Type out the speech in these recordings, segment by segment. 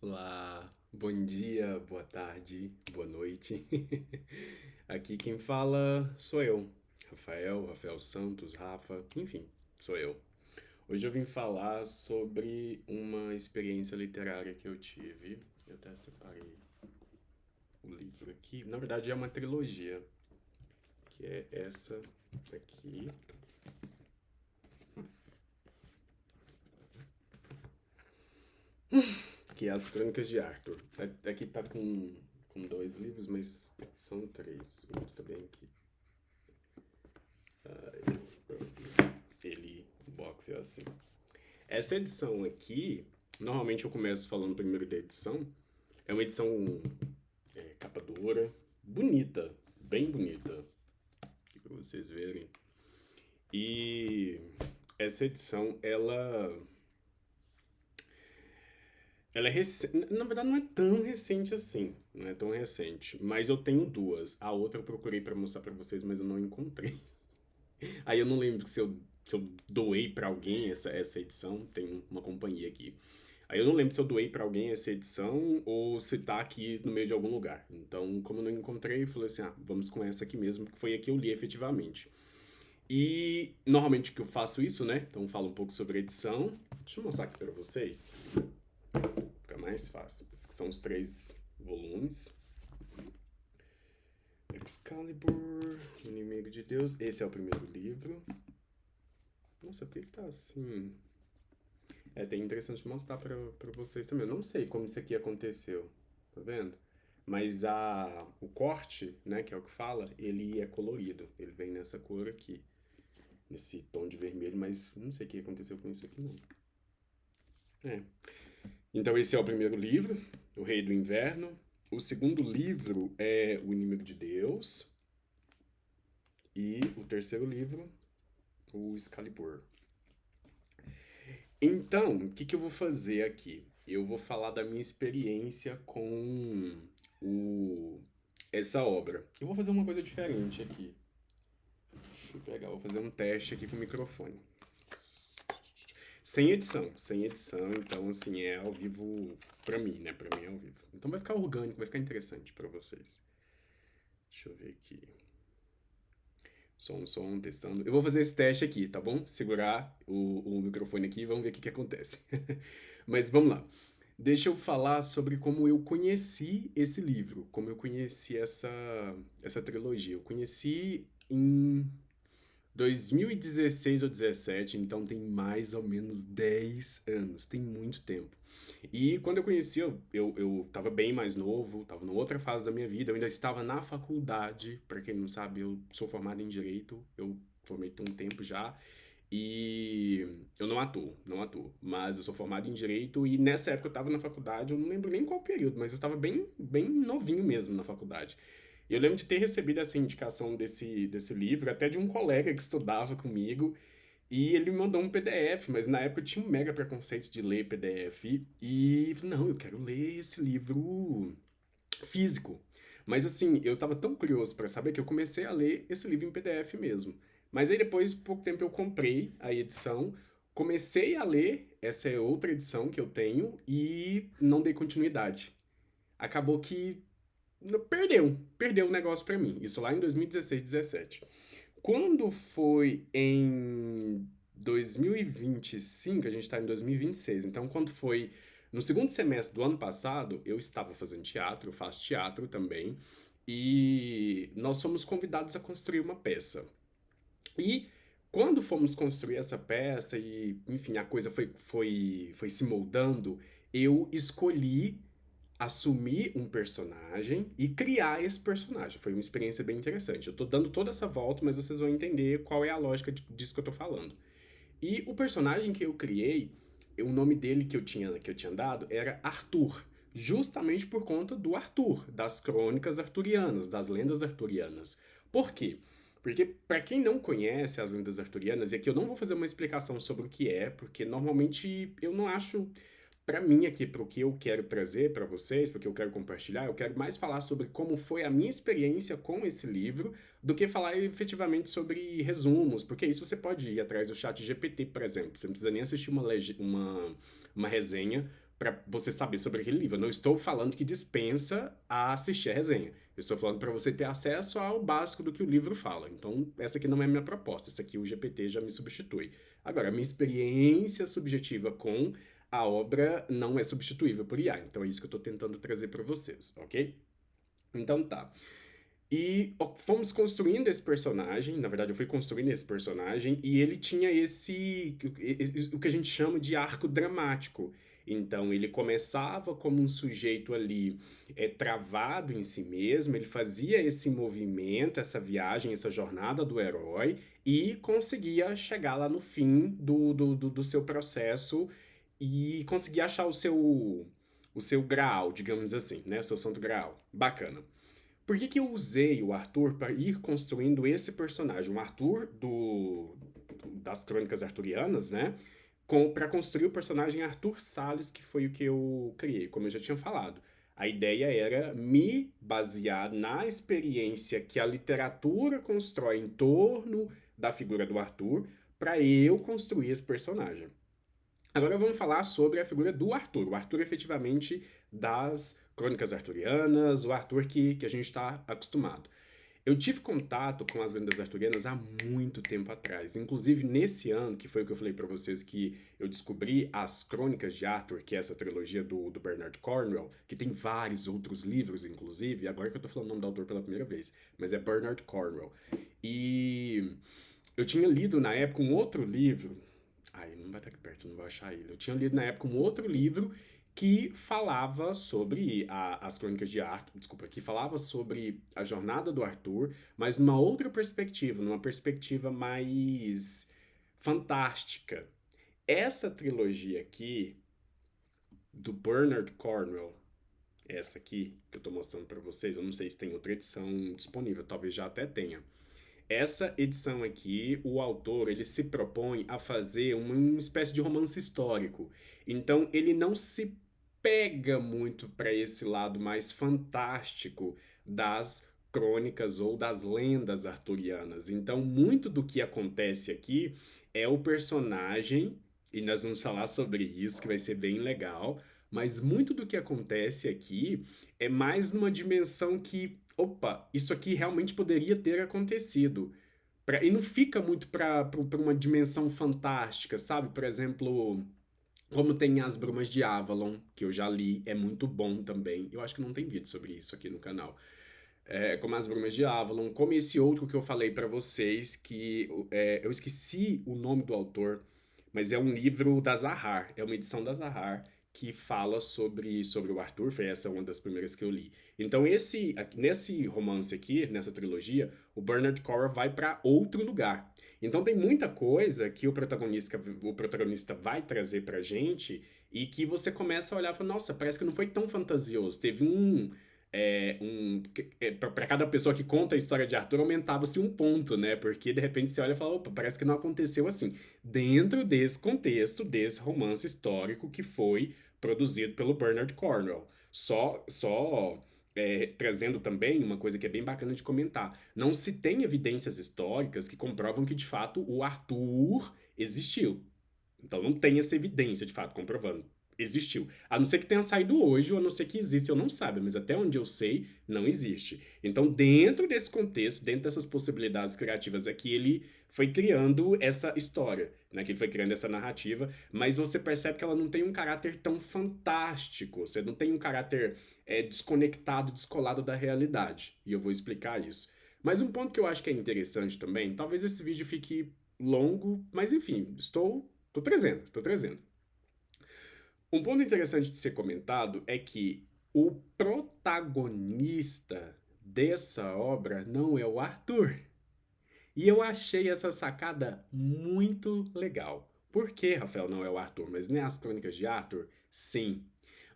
Olá, bom dia, boa tarde, boa noite. Aqui quem fala sou eu, Rafael Santos, Rafa, enfim, sou eu. Hoje eu vim falar sobre uma experiência literária que eu tive. Eu até separei o livro aqui. Na verdade é uma trilogia, que é essa aqui, que é As Crônicas de Arthur. Aqui tá com dois livros, mas são três. O outro também aqui. O box é assim. Essa edição aqui, normalmente eu começo falando primeiro da edição. É uma edição capa dura, bonita, bem bonita, aqui pra vocês verem. E essa edição, ela é recente. Na verdade, não é tão recente assim. Não é tão recente. Mas eu tenho duas. A outra eu procurei pra mostrar pra vocês, mas eu não encontrei. Aí eu não lembro se eu doei pra alguém essa edição. Tem uma companhia aqui. Aí eu não lembro se eu doei pra alguém essa edição ou se tá aqui no meio de algum lugar. Então, como eu não encontrei, eu falei assim: ah, vamos com essa aqui mesmo, que foi a que eu li efetivamente. E normalmente que eu faço isso, né? Então, eu falo um pouco sobre a edição. Deixa eu mostrar aqui pra vocês, fica mais fácil. Esses que são os três volumes. Excalibur, Inimigo de Deus. Esse é o primeiro livro. Nossa, por que tá assim? É até interessante mostrar pra vocês também. Eu não sei como isso aqui aconteceu, tá vendo? Mas o corte, né, que é o que fala, ele é colorido. Ele vem nessa cor aqui, nesse tom de vermelho, mas não sei o que aconteceu com isso aqui, não. É. Então esse é o primeiro livro, O Rei do Inverno. O segundo livro é O Inimigo de Deus. E o terceiro livro, o Excalibur. Então, o que que eu vou fazer aqui? Eu vou falar da minha experiência com o, essa obra. Eu vou fazer uma coisa diferente aqui. Deixa eu pegar, vou fazer um teste aqui com o microfone. Sem edição, então assim, é ao vivo pra mim, né? Pra mim é ao vivo. Então vai ficar orgânico, vai ficar interessante pra vocês. Deixa eu ver aqui. Som, testando. Eu vou fazer esse teste aqui, tá bom? Segurar o microfone aqui e vamos ver o que que acontece. Mas vamos lá. Deixa eu falar sobre como eu conheci esse livro, como eu conheci essa trilogia. Eu conheci em 2016 ou 17, então tem mais ou menos 10 anos, tem muito tempo. E quando eu conheci, eu tava bem mais novo, tava numa outra fase da minha vida, eu ainda estava na faculdade, pra quem não sabe, eu sou formado em Direito, eu formei tem um tempo já, e eu não atuo, mas eu sou formado em Direito, e nessa época eu tava na faculdade, eu não lembro nem qual período, mas eu estava bem, bem novinho mesmo na faculdade. E eu lembro de ter recebido essa indicação desse livro, até de um colega que estudava comigo, e ele me mandou um PDF, mas na época eu tinha um mega preconceito de ler PDF, e falei, não, eu quero ler esse livro físico. Mas assim, eu tava tão curioso para saber que eu comecei a ler esse livro em PDF mesmo. Mas aí depois, pouco tempo, eu comprei a edição, comecei a ler, essa é outra edição que eu tenho, e não dei continuidade. Acabou que perdeu o negócio pra mim. Isso lá em 2016, 17. Quando foi em 2025, a gente tá em 2026, então quando foi no segundo semestre do ano passado, eu estava fazendo teatro, eu faço teatro também, e nós fomos convidados a construir uma peça. E quando fomos construir essa peça e, enfim, a coisa foi se moldando, eu escolhi assumir um personagem e criar esse personagem. Foi uma experiência bem interessante. Eu tô dando toda essa volta, mas vocês vão entender qual é a lógica disso que eu tô falando. E o personagem que eu criei, o nome dele que eu tinha dado era Arthur. Justamente por conta do Arthur, das crônicas arturianas, das lendas arturianas. Por quê? Porque, para quem não conhece as lendas arturianas, e aqui eu não vou fazer uma explicação sobre o que é, porque normalmente eu não acho para mim aqui, para o que eu quero trazer para vocês, porque eu quero compartilhar, eu quero mais falar sobre como foi a minha experiência com esse livro, do que falar efetivamente sobre resumos, porque isso você pode ir atrás do chat GPT, por exemplo. Você não precisa nem assistir uma resenha para você saber sobre aquele livro. Eu não estou falando que dispensa a assistir a resenha. Eu estou falando para você ter acesso ao básico do que o livro fala. Então, essa aqui não é a minha proposta. Isso aqui o GPT já me substitui. Agora, a minha experiência subjetiva com a obra não é substituível por IA. Então, é isso que eu estou tentando trazer para vocês, ok? Então, tá. E fomos construindo esse personagem, na verdade eu fui construindo esse personagem, e ele tinha o que a gente chama de arco dramático. Então ele começava como um sujeito ali travado em si mesmo, ele fazia esse movimento, essa viagem, essa jornada do herói, e conseguia chegar lá no fim do seu processo e conseguia achar o seu graal, digamos assim, né? O seu santo graal. Bacana. Por que que eu usei o Arthur para ir construindo esse personagem? O Arthur das Crônicas Arturianas, né? Para construir o personagem Arthur Salles, que foi o que eu criei, como eu já tinha falado. A ideia era me basear na experiência que a literatura constrói em torno da figura do Arthur para eu construir esse personagem. Agora vamos falar sobre a figura do Arthur. O Arthur, efetivamente, das Crônicas Arturianas, o Arthur que a gente está acostumado. Eu tive contato com as lendas arturianas há muito tempo atrás. Inclusive, nesse ano, que foi o que eu falei para vocês, que eu descobri as Crônicas de Arthur, que é essa trilogia do Bernard Cornwell, que tem vários outros livros, inclusive. Agora que eu tô falando o nome do autor pela primeira vez, mas é Bernard Cornwell. E eu tinha lido na época um outro livro. Ai, não vai estar aqui perto, não vou achar ele. Eu tinha lido na época um outro livro que falava sobre as Crônicas de Arthur, desculpa, que falava sobre a jornada do Arthur, mas numa outra perspectiva, numa perspectiva mais fantástica. Essa trilogia aqui, do Bernard Cornwell, essa aqui que eu tô mostrando para vocês, eu não sei se tem outra edição disponível, talvez já até tenha. Essa edição aqui, o autor, ele se propõe a fazer uma espécie de romance histórico. Então, ele não se pega muito para esse lado mais fantástico das crônicas ou das lendas arturianas. Então, muito do que acontece aqui é o personagem, e nós vamos falar sobre isso, que vai ser bem legal, mas muito do que acontece aqui é mais numa dimensão que, opa, isso aqui realmente poderia ter acontecido. E não fica muito para uma dimensão fantástica, sabe? Por exemplo, como tem As Brumas de Avalon, que eu já li, é muito bom também. Eu acho que não tem vídeo sobre isso aqui no canal. Como As Brumas de Avalon, como esse outro que eu falei para vocês, que eu esqueci o nome do autor, mas é um livro da Zahar, é uma edição da Zahar, que fala sobre o Arthur, foi essa uma das primeiras que eu li. Então, nesse romance aqui, nessa trilogia, o Bernard Cornwell vai para outro lugar. Então, tem muita coisa que o protagonista vai trazer pra gente e que você começa a olhar e fala, nossa, parece que não foi tão fantasioso. Teve para cada pessoa que conta a história de Arthur, aumentava-se um ponto, né? Porque de repente você olha e fala, opa, parece que não aconteceu assim. Dentro desse contexto, desse romance histórico que foi produzido pelo Bernard Cornwell. Trazendo também uma coisa que é bem bacana de comentar. Não se tem evidências históricas que comprovam que de fato o Arthur existiu. Então não tem essa evidência de fato comprovando. Existiu. A não ser que tenha saído hoje, ou a não ser que existe, eu não sabe, mas até onde eu sei, não existe. Então, dentro desse contexto, dentro dessas possibilidades criativas, é que ele foi criando essa história, né? Que ele foi criando essa narrativa, mas você percebe que ela não tem um caráter tão fantástico, você não tem um caráter desconectado, descolado da realidade. E eu vou explicar isso. Mas um ponto que eu acho que é interessante também, talvez esse vídeo fique longo, mas enfim, tô trazendo. Um ponto interessante de ser comentado é que o protagonista dessa obra não é o Arthur. E eu achei essa sacada muito legal. Por que, Rafael, não é o Arthur, mas nem as Crônicas de Arthur? Sim.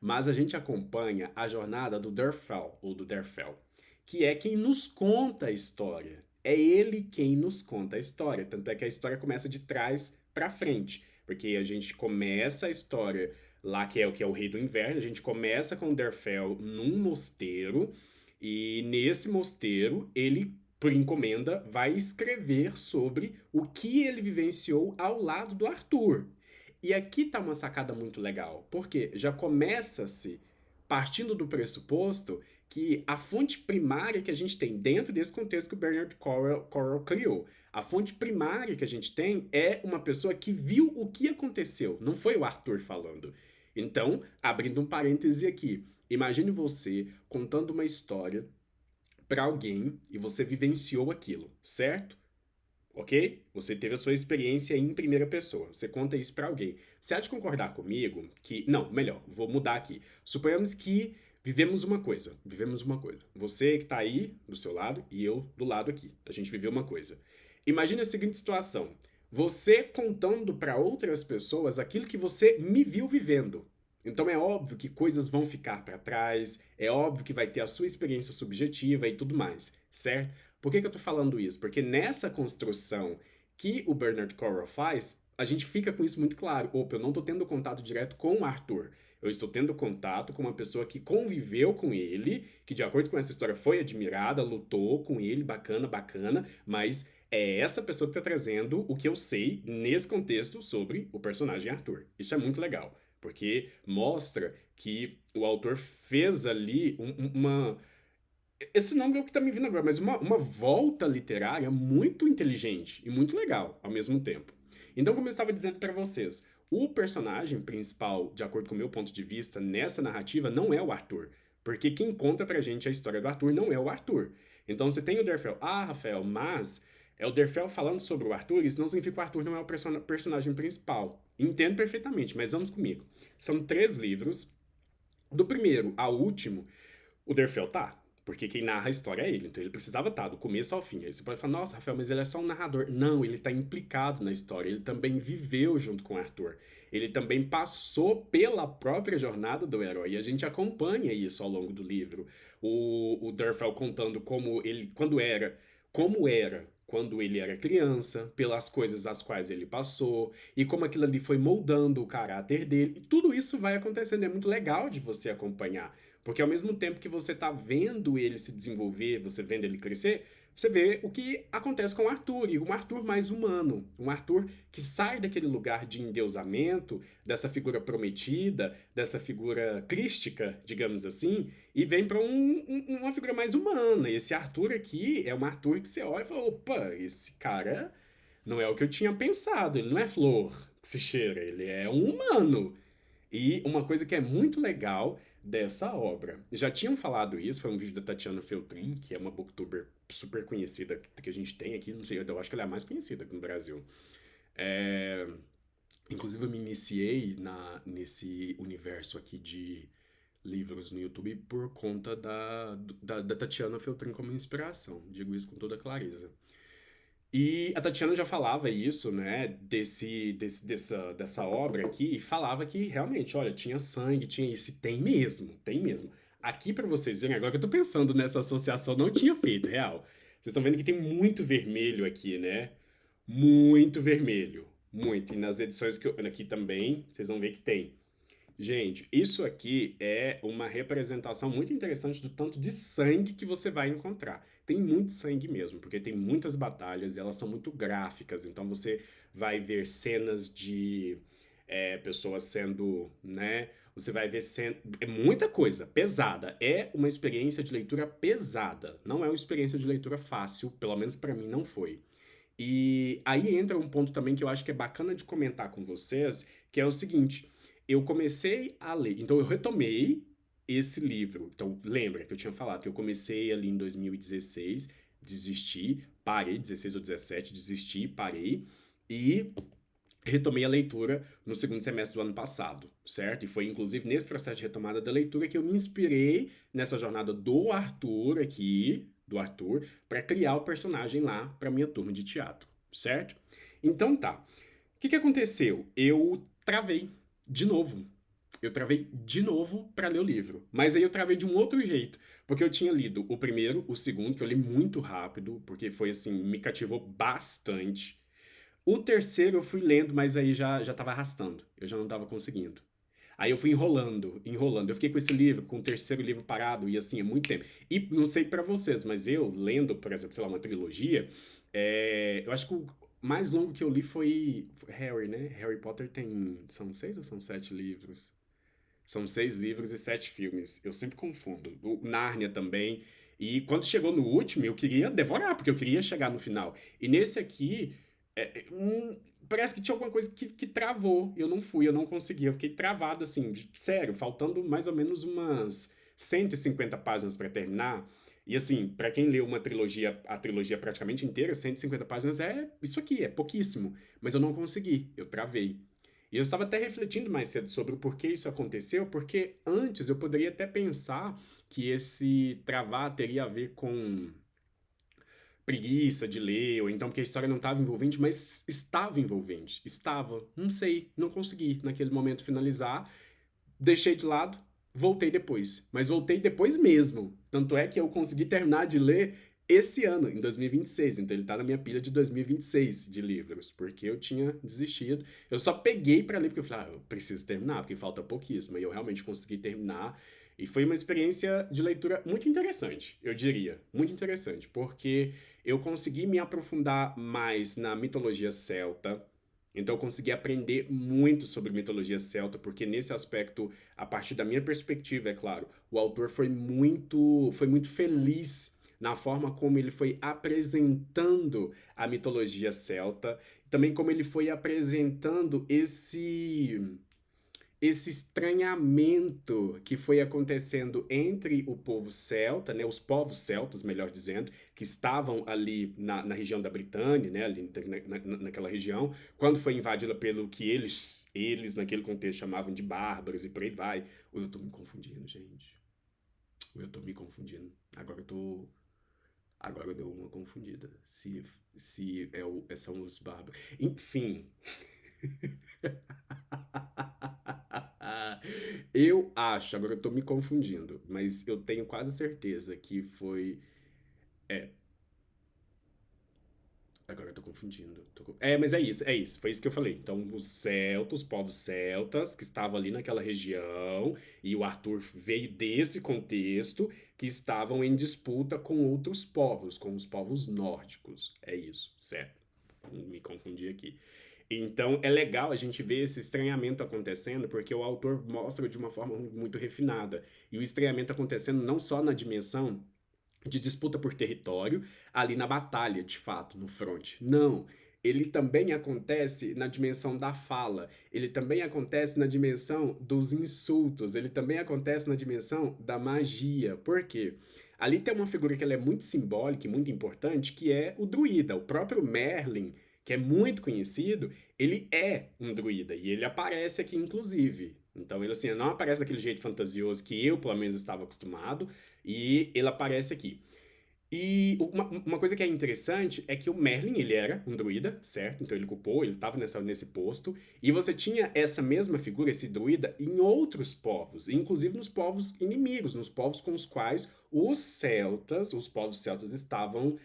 Mas a gente acompanha a jornada do Derfel, ou do Derfel, que é quem nos conta a história. É ele quem nos conta a história. Tanto é que a história começa de trás para frente. Porque a gente começa a história lá, que é o Rei do Inverno, a gente começa com o Derfel num mosteiro, e nesse mosteiro ele, por encomenda, vai escrever sobre o que ele vivenciou ao lado do Arthur. E aqui tá uma sacada muito legal, porque já começa-se partindo do pressuposto que a fonte primária que a gente tem dentro desse contexto que o Bernard Cornwell criou, a fonte primária que a gente tem é uma pessoa que viu o que aconteceu, não foi o Arthur falando. Então, abrindo um parêntese aqui, imagine você contando uma história para alguém e você vivenciou aquilo, certo? Ok? Você teve a sua experiência em primeira pessoa. Você conta isso para alguém. Você há de concordar comigo que. Não, melhor, vou mudar aqui. Suponhamos que vivemos uma coisa. Vivemos uma coisa. Você que tá aí do seu lado e eu do lado aqui. A gente viveu uma coisa. Imagine a seguinte situação. Você contando para outras pessoas aquilo que você me viu vivendo. Então é óbvio que coisas vão ficar para trás, é óbvio que vai ter a sua experiência subjetiva e tudo mais, certo? Por que eu tô falando isso? Porque nessa construção que o Bernard Cornwell faz, a gente fica com isso muito claro. Opa, eu não tô tendo contato direto com o Arthur. Eu estou tendo contato com uma pessoa que conviveu com ele, que de acordo com essa história foi admirada, lutou com ele, bacana, bacana, mas é essa pessoa que tá trazendo o que eu sei nesse contexto sobre o personagem Arthur. Isso é muito legal, porque mostra que o autor fez ali uma esse nome é o que tá me vindo agora, mas uma volta literária muito inteligente e muito legal ao mesmo tempo. Então, como eu estava dizendo para vocês, o personagem principal, de acordo com o meu ponto de vista, nessa narrativa, não é o Arthur. Porque quem conta pra gente a história do Arthur não é o Arthur. Então você tem o Derfel. Ah, Rafael, mas é o Derfel falando sobre o Arthur, isso não significa que o Arthur não é o personagem principal. Entendo perfeitamente, mas vamos comigo. São 3 livros. Do primeiro ao último, o Derfel tá. Porque quem narra a história é ele, então ele precisava estar do começo ao fim. Aí você pode falar, nossa, Rafael, mas ele é só um narrador. Não, ele está implicado na história, ele também viveu junto com o Arthur. Ele também passou pela própria jornada do herói, e a gente acompanha isso ao longo do livro. O Durfell contando como era quando ele era criança, pelas coisas às quais ele passou, e como aquilo ali foi moldando o caráter dele. E tudo isso vai acontecendo, é muito legal de você acompanhar. Porque ao mesmo tempo que você tá vendo ele se desenvolver, você vendo ele crescer, você vê o que acontece com o Arthur, e um Arthur mais humano, um Arthur que sai daquele lugar de endeusamento, dessa figura prometida, dessa figura crística, digamos assim, e vem para uma figura mais humana. E esse Arthur aqui é um Arthur que você olha e fala, opa, esse cara não é o que eu tinha pensado, ele não é flor que se cheira, ele é um humano. E uma coisa que é muito legal dessa obra. Já tinham falado isso, foi um vídeo da Tatiana Feltrin, que é uma booktuber super conhecida que a gente tem aqui, não sei, eu acho que ela é a mais conhecida aqui no Brasil. É, inclusive eu me iniciei nesse universo aqui de livros no YouTube por conta da Tatiana Feltrin como inspiração, digo isso com toda clareza. E a Tatiana já falava isso, né, dessa obra aqui, e falava que realmente, olha, tinha sangue, tinha isso, e tem mesmo, tem mesmo. Aqui pra vocês verem, agora que eu tô pensando nessa associação, não tinha feito, real. Vocês estão vendo que tem muito vermelho aqui, né? Muito vermelho, muito. E nas edições que eu, aqui também, vocês vão ver que tem. Gente, isso aqui é uma representação muito interessante do tanto de sangue que você vai encontrar. Tem muito sangue mesmo, porque tem muitas batalhas e elas são muito gráficas. Então você vai ver cenas de pessoas sendo, né? Você vai ver é muita coisa pesada. É uma experiência de leitura pesada. Não é uma experiência de leitura fácil, pelo menos para mim não foi. E aí entra um ponto também que eu acho que é bacana de comentar com vocês, que é o seguinte: eu comecei a ler, então eu retomei esse livro. Então, lembra que eu tinha falado que eu comecei ali em 2016, desisti, parei, 16 ou 17, desisti, parei, e retomei a leitura no segundo semestre do ano passado, certo? E foi inclusive nesse processo de retomada da leitura que eu me inspirei nessa jornada do Arthur aqui, do Arthur, para criar o personagem lá para minha turma de teatro, certo? Então tá. O que que aconteceu? Eu travei de novo. Eu travei de novo para ler o livro. Mas aí eu travei de um outro jeito. Porque eu tinha lido o primeiro, o segundo, que eu li muito rápido, porque foi assim, me cativou bastante. O terceiro eu fui lendo, mas aí já tava arrastando. Eu já não tava conseguindo. Aí eu fui enrolando, enrolando. Eu fiquei com esse livro, com o terceiro livro parado, e assim, é muito tempo. E não sei pra vocês, mas eu, lendo, por exemplo, sei lá, uma trilogia, eu acho que mais longo que eu li foi Harry, né? Harry Potter tem. São 6 ou são 7 livros? São 6 livros e 7 filmes. Eu sempre confundo. O Nárnia também. E quando chegou no último, eu queria devorar, porque eu queria chegar no final. E nesse aqui, parece que tinha alguma coisa que travou. Eu não fui, eu não consegui. Eu fiquei travado, assim, sério, faltando mais ou menos umas 150 páginas para terminar. E assim, para quem leu uma trilogia, a trilogia praticamente inteira, 150 páginas é isso aqui, é pouquíssimo. Mas eu não consegui, eu travei. E eu estava até refletindo mais cedo sobre o porquê isso aconteceu, porque antes eu poderia até pensar que esse travar teria a ver com preguiça de ler, ou então porque a história não estava envolvente, mas estava envolvente. Estava. Não sei, não consegui naquele momento finalizar. Deixei de lado, voltei depois. Mas voltei depois mesmo. Tanto é que eu consegui terminar de ler esse ano, em 2026. Então ele tá na minha pilha de 2026 de livros, porque eu tinha desistido. Eu só peguei pra ler porque eu falei, eu preciso terminar, porque falta pouquíssimo. E eu realmente consegui terminar. E foi uma experiência de leitura muito interessante, eu diria. Muito interessante, porque eu consegui me aprofundar mais na mitologia celta. Então eu consegui aprender muito sobre mitologia celta, porque nesse aspecto, a partir da minha perspectiva, é claro, o autor foi muito feliz na forma como ele foi apresentando a mitologia celta, também como ele foi apresentando esse estranhamento que foi acontecendo entre o povo celta, né, os povos celtas, melhor dizendo, que estavam ali na região da Britânia, né, ali naquela região, quando foi invadida pelo que eles naquele contexto chamavam de bárbaros e por aí vai. Ou eu tô me confundindo, gente. Ou eu tô me confundindo. Agora deu uma confundida. Se são os bárbaros. Enfim. Eu acho, agora eu tô me confundindo, mas eu tenho quase certeza que foi. É, agora eu tô confundindo. Mas é isso, é isso, foi isso que eu falei. Então, os celtas, os povos celtas, que estavam ali naquela região, e o Arthur veio desse contexto, que estavam em disputa com outros povos, com os povos nórdicos. É isso, certo? Me confundi aqui. Então é legal a gente ver esse estranhamento acontecendo, porque o autor mostra de uma forma muito refinada. E o estranhamento acontecendo não só na dimensão de disputa por território, ali na batalha, de fato, no front. Não. Ele também acontece na dimensão da fala, ele também acontece na dimensão dos insultos, ele também acontece na dimensão da magia. Por quê? Ali tem uma figura que ela é muito simbólica e muito importante, que é o druida. O próprio Merlin, que é muito conhecido, ele é um druida e ele aparece aqui, inclusive. Então, ele assim, não aparece daquele jeito fantasioso que eu, pelo menos, estava acostumado, e ele aparece aqui. E uma coisa que é interessante é que o Merlin, ele era um druida, certo? Então ele culpou, ele estava nesse posto. E você tinha essa mesma figura, esse druida, em outros povos, inclusive nos povos inimigos, nos povos com os quais os povos celtas estavam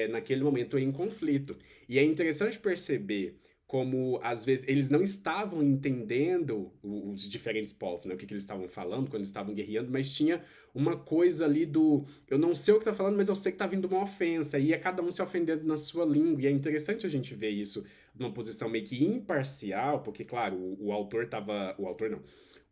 naquele momento em conflito. E é interessante perceber como, às vezes, eles não estavam entendendo os diferentes povos, né? O que eles estavam falando quando estavam guerreando, mas tinha uma coisa ali do eu não sei o que tá falando, mas eu sei que tá vindo uma ofensa, e é cada um se ofendendo na sua língua, e é interessante a gente ver isso numa posição meio que imparcial, porque, claro, o autor tava. O autor não.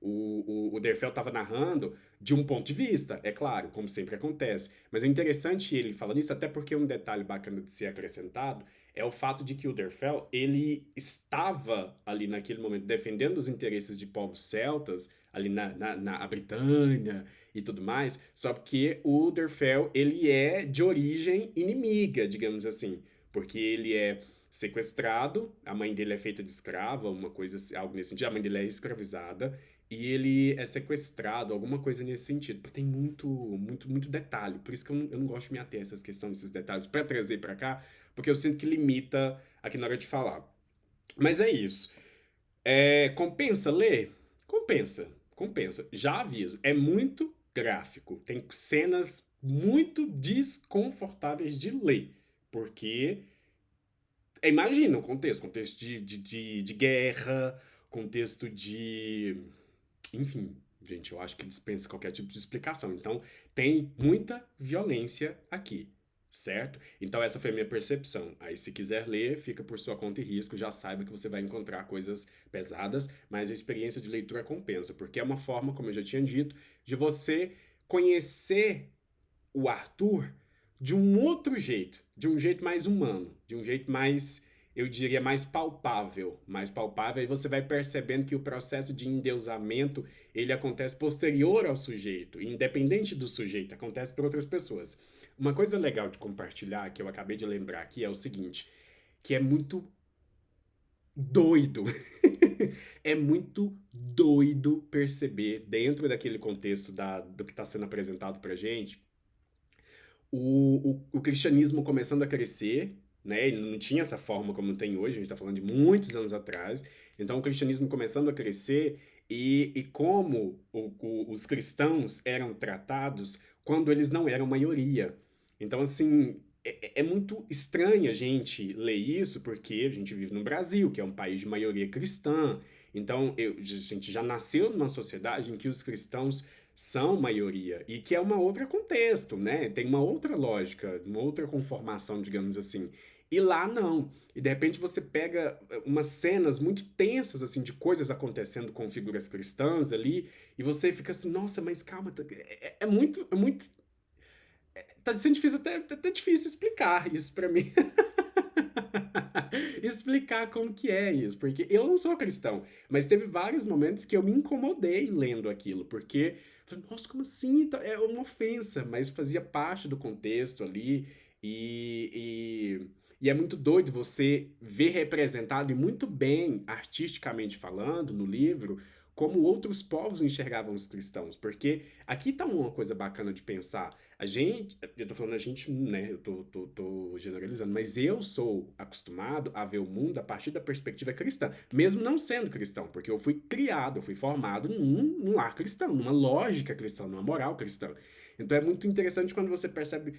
O Derfel estava narrando de um ponto de vista, é claro, como sempre acontece. Mas é interessante ele falando isso, até porque um detalhe bacana de ser acrescentado é o fato de que o Derfel, ele estava ali naquele momento defendendo os interesses de povos celtas, ali na Britânia e tudo mais, só que o Derfel, ele é de origem inimiga, digamos assim, porque ele é sequestrado, a mãe dele é feita de escrava, uma coisa, algo nesse sentido, a mãe dele é escravizada, e ele é sequestrado, alguma coisa nesse sentido. Tem muito, muito, muito detalhe. Por isso que eu não gosto de me ater a essas questões, desses detalhes, para trazer para cá, porque eu sinto que limita aqui na hora de falar. Mas é isso. Compensa ler? Compensa, compensa. Já aviso, é muito gráfico. Tem cenas muito desconfortáveis de ler, porque imagina o contexto de guerra, contexto de. Enfim, gente, eu acho que dispensa qualquer tipo de explicação. Então, tem muita violência aqui, certo? Então essa foi a minha percepção. Aí se quiser ler, fica por sua conta e risco, já saiba que você vai encontrar coisas pesadas, mas a experiência de leitura compensa, porque é uma forma, como eu já tinha dito, de você conhecer o Arthur de um outro jeito, de um jeito mais humano, de um jeito mais, eu diria, mais palpável, e você vai percebendo que o processo de endeusamento, ele acontece posterior ao sujeito, independente do sujeito, acontece por outras pessoas. Uma coisa legal de compartilhar, que eu acabei de lembrar aqui, é o seguinte, que é muito doido. É muito doido perceber, dentro daquele contexto do que está sendo apresentado pra gente, o cristianismo começando a crescer, né? Ele não tinha essa forma como tem hoje, a gente está falando de muitos anos atrás. Então, o cristianismo começando a crescer e como os cristãos eram tratados quando eles não eram maioria. Então, assim, é muito estranho a gente ler isso, porque a gente vive no Brasil, que é um país de maioria cristã. Então, a gente já nasceu numa sociedade em que os cristãos são maioria e que é uma outra contexto, né? Tem uma outra lógica, uma outra conformação, digamos assim. E lá não. E de repente você pega umas cenas muito tensas assim de coisas acontecendo com figuras cristãs ali e você fica assim, nossa, mas calma, é muito tá sendo difícil até difícil explicar isso pra mim. Explicar como que é isso, porque eu não sou cristão, mas teve vários momentos que eu me incomodei lendo aquilo, porque, falei, nossa, como assim? É uma ofensa, mas fazia parte do contexto ali, e é muito doido você ver representado, e muito bem, artisticamente falando, no livro, como outros povos enxergavam os cristãos, porque aqui tá uma coisa bacana de pensar. A gente, eu tô falando a gente, né? Eu tô generalizando, mas eu sou acostumado a ver o mundo a partir da perspectiva cristã, mesmo não sendo cristão, porque eu fui criado, eu fui formado num lar cristão, numa lógica cristã, numa moral cristã. Então é muito interessante quando você percebe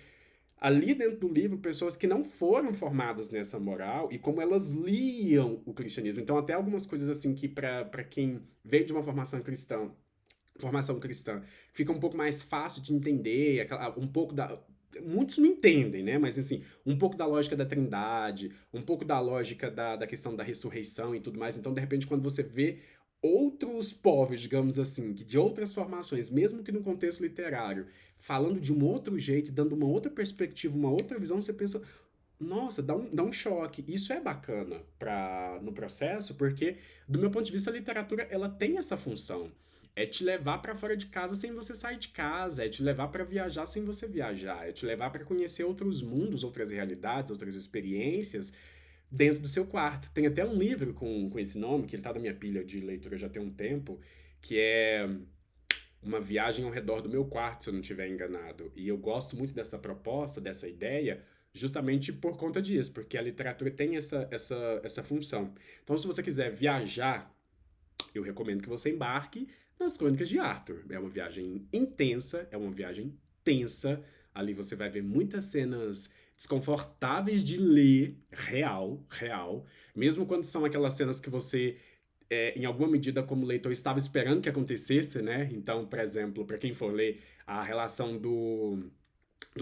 ali dentro do livro pessoas que não foram formadas nessa moral e como elas liam o cristianismo. Então, até algumas coisas assim que, para quem veio de uma formação cristã, fica um pouco mais fácil de entender, um pouco da. Muitos não entendem, né? Mas assim, um pouco da lógica da trindade, um pouco da lógica da questão da ressurreição e tudo mais. Então, de repente, quando você vê outros povos, digamos assim, que de outras formações, mesmo que no contexto literário, falando de um outro jeito, dando uma outra perspectiva, uma outra visão, você pensa, nossa, dá um choque. Isso é bacana no processo, porque, do meu ponto de vista, a literatura ela tem essa função. É te levar para fora de casa sem você sair de casa, é te levar para viajar sem você viajar, é te levar para conhecer outros mundos, outras realidades, outras experiências dentro do seu quarto. Tem até um livro com esse nome, que ele tá na minha pilha de leitura já tem um tempo, que é Uma Viagem ao Redor do Meu Quarto, se eu não estiver enganado. E eu gosto muito dessa proposta, dessa ideia, justamente por conta disso, porque a literatura tem essa função. Então, se você quiser viajar, eu recomendo que você embarque nas Crônicas de Arthur. É uma viagem intensa, é uma viagem tensa. Ali você vai ver muitas cenas desconfortáveis de ler, real, real. Mesmo quando são aquelas cenas que você em alguma medida, como leitor, estava esperando que acontecesse, né? Então, por exemplo, para quem for ler a relação do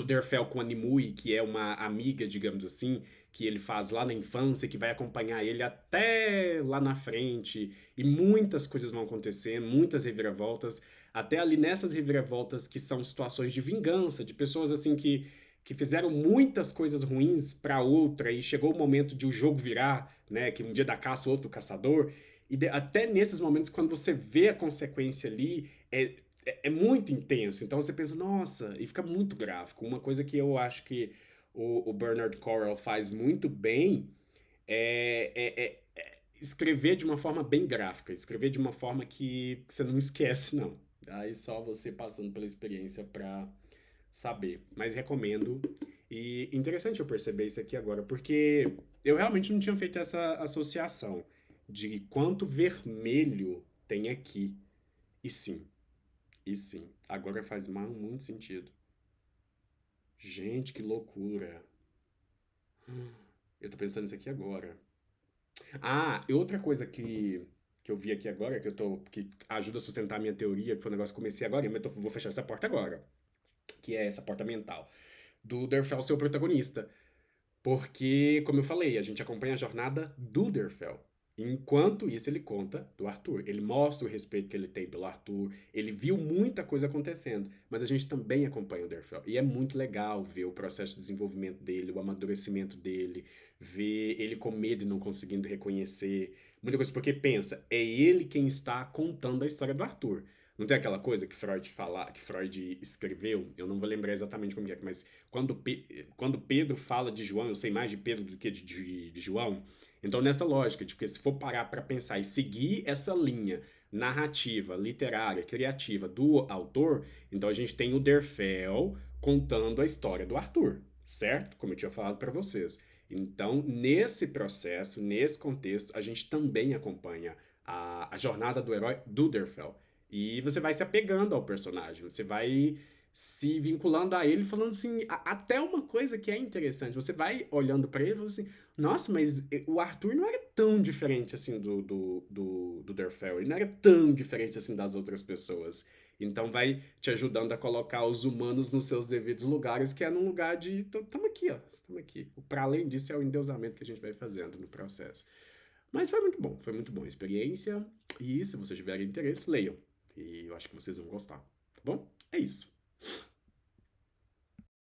Derfel com a Nimue, que é uma amiga, digamos assim, que ele faz lá na infância, que vai acompanhar ele até lá na frente, e muitas coisas vão acontecer, muitas reviravoltas, até ali nessas reviravoltas que são situações de vingança, de pessoas assim que fizeram muitas coisas ruins para outra e chegou o momento de o jogo virar, né, que um dia da caça, outro caçador, e até nesses momentos quando você vê a consequência ali, é muito intenso. Então você pensa, nossa, e fica muito gráfico. Uma coisa que eu acho que o Bernard Cornwell faz muito bem é escrever de uma forma bem gráfica, escrever de uma forma que você não esquece, não. Aí só você passando pela experiência pra saber. Mas recomendo. E interessante eu perceber isso aqui agora, porque eu realmente não tinha feito essa associação de quanto vermelho tem aqui. E sim, e sim, agora faz muito sentido. Gente, que loucura. Eu tô pensando nisso aqui agora. Ah, e outra coisa que eu vi aqui agora, que ajuda a sustentar a minha teoria, que foi um negócio que eu comecei agora, mas vou fechar essa porta agora, que é essa porta mental. do Derfel ser o protagonista. Porque, como eu falei, a gente acompanha a jornada do Derfel. Enquanto isso, ele conta do Arthur. Ele mostra o respeito que ele tem pelo Arthur. Ele viu muita coisa acontecendo, mas a gente também acompanha o Derfel. E é muito legal ver o processo de desenvolvimento dele, o amadurecimento dele, ver ele com medo e não conseguindo reconhecer. Muita coisa, porque pensa, é ele quem está contando a história do Arthur. Não tem aquela coisa que Freud escreveu, eu não vou lembrar exatamente como é, mas quando Pedro fala de João, eu sei mais de Pedro do que de João. Então, nessa lógica, de que se for parar para pensar e seguir essa linha narrativa, literária, criativa do autor, então a gente tem o Derfel contando a história do Arthur, certo? Como eu tinha falado para vocês. Então, nesse processo, nesse contexto, a gente também acompanha a jornada do herói do Derfel. E você vai se apegando ao personagem, você vai se vinculando a ele, falando assim, até uma coisa que é interessante, você vai olhando pra ele e falando assim, nossa, mas o Arthur não era tão diferente assim do Derfel, ele não era tão diferente assim das outras pessoas. Então vai te ajudando a colocar os humanos nos seus devidos lugares, que é num lugar de, tamo aqui, ó, tamo aqui. Para além disso é o endeusamento que a gente vai fazendo no processo. Mas foi muito bom a experiência, e se vocês tiverem interesse, leiam. E eu acho que vocês vão gostar, tá bom? É isso.